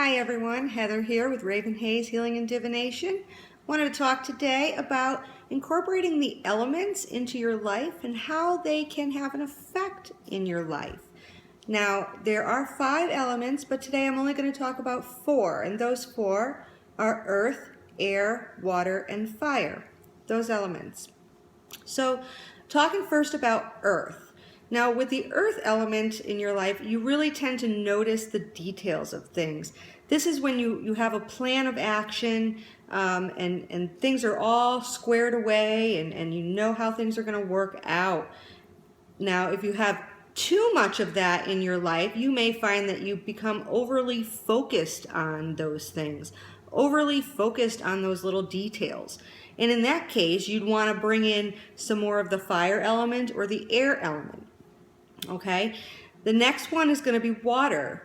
Hi everyone, Heather here with Raven Hayes Healing and Divination. Wanted to talk today about incorporating the elements into your life and how they can have an effect in your life. Now, there are 5 elements, but today I'm only going to talk about 4, and those 4 are earth, air, water, and fire. Those elements. So, talking first about earth. Now, with the earth element in your life, you really tend to notice the details of things. This is when you have a plan of action and things are all squared away and you know how things are going to work out. Now, if you have too much of that in your life, you may find that you become overly focused on those things, overly focused on those little details. And in that case, you'd want to bring in some more of the fire element or the air element. Okay? The next one is going to be water.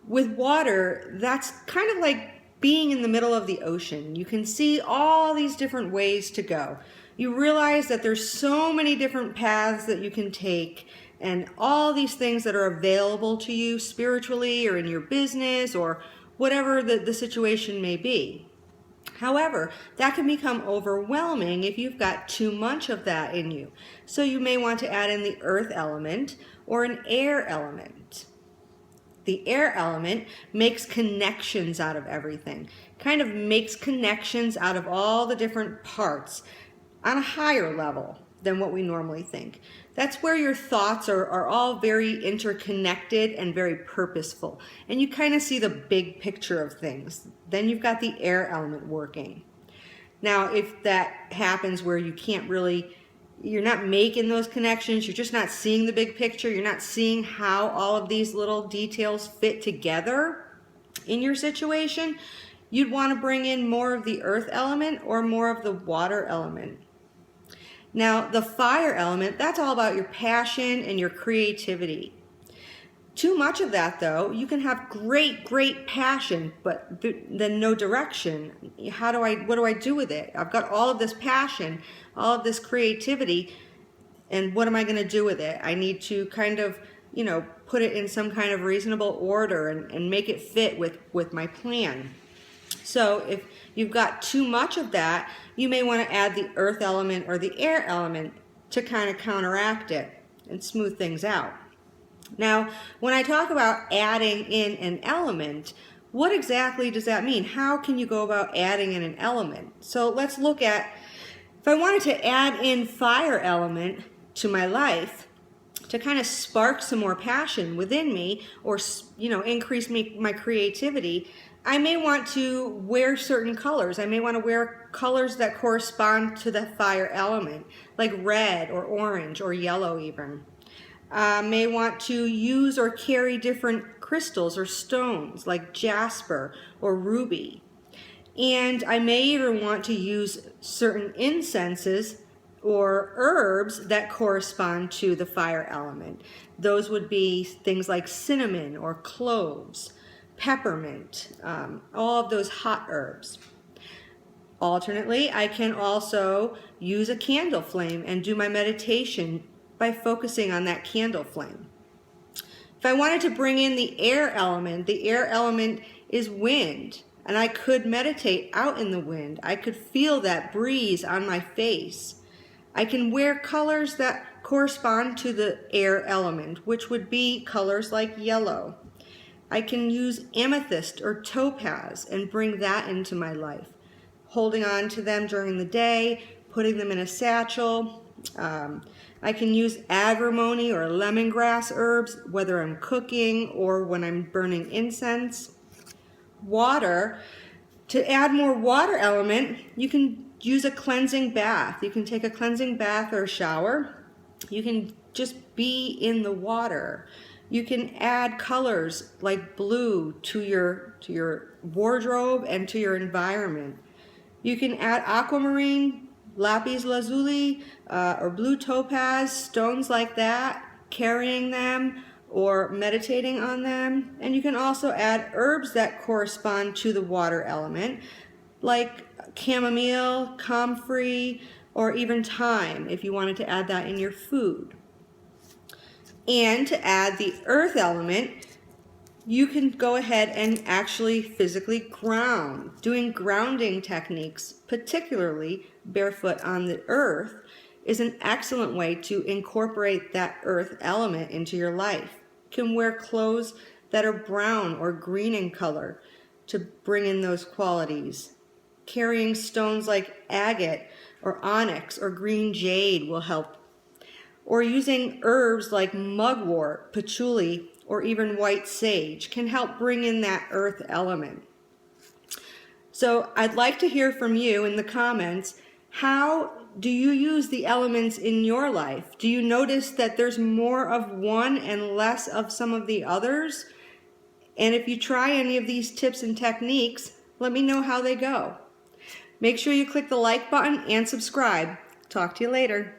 With water, that's kind of like being in the middle of the ocean. You can see all these different ways to go. You realize that there's so many different paths that you can take and all these things that are available to you spiritually or in your business or whatever the situation may be. However, that can become overwhelming if you've got too much of that in you. So you may want to add in the earth element or an air element. The air element makes connections out of everything, kind of makes connections out of all the different parts on a higher level than what we normally think. That's where your thoughts are all very interconnected and very purposeful. And you kind of see the big picture of things. Then you've got the air element working. Now, if that happens where you can't really, you're not making those connections, you're just not seeing the big picture, you're not seeing how all of these little details fit together in your situation, you'd want to bring in more of the earth element or more of the water element. Now, the fire element, that's all about your passion and your creativity. Too much of that, though, you can have great passion, but then no direction. What do I do with it? I've got all of this passion, all of this creativity, and what am I going to do with it? I need to kind of, put it in some kind of reasonable order and make it fit with my plan. So if you've got too much of that, you may want to add the earth element or the air element to kind of counteract it and smooth things out. Now, when I talk about adding in an element, what exactly does that mean? How can you go about adding in an element? So let's look at, if I wanted to add in fire element to my life to kind of spark some more passion within me or, increase my creativity, I may want to wear certain colors. I may want to wear colors that correspond to the fire element, like red or orange or yellow even. May want to use or carry different crystals or stones like jasper or ruby. And I may even want to use certain incenses or herbs that correspond to the fire element. Those would be things like cinnamon or cloves, peppermint, all of those hot herbs. Alternately, I can also use a candle flame and do my meditation by focusing on that candle flame. If I wanted to bring in the air element is wind, and I could meditate out in the wind. I could feel that breeze on my face. I can wear colors that correspond to the air element, which would be colors like yellow. I can use amethyst or topaz and bring that into my life, holding on to them during the day, putting them in a satchel. I can use agrimony or lemongrass herbs, whether I'm cooking or when I'm burning incense. Water, to add more water element, you can use a cleansing bath. You can take a cleansing bath or a shower. You can just be in the water. You can add colors like blue to your wardrobe and to your environment. You can add aquamarine, lapis lazuli, or blue topaz, stones like that, carrying them or meditating on them. And you can also add herbs that correspond to the water element, like chamomile, comfrey, or even thyme, if you wanted to add that in your food. And to add the earth element, you can go ahead and actually physically ground. Doing grounding techniques, particularly barefoot on the earth, is an excellent way to incorporate that earth element into your life. You can wear clothes that are brown or green in color to bring in those qualities. Carrying stones like agate or onyx or green jade will help. Or using herbs like mugwort, patchouli, or even white sage can help bring in that earth element. So I'd like to hear from you in the comments. How do you use the elements in your life? Do you notice that there's more of one and less of some of the others? And if you try any of these tips and techniques, let me know how they go. Make sure you click the like button and subscribe. Talk to you later.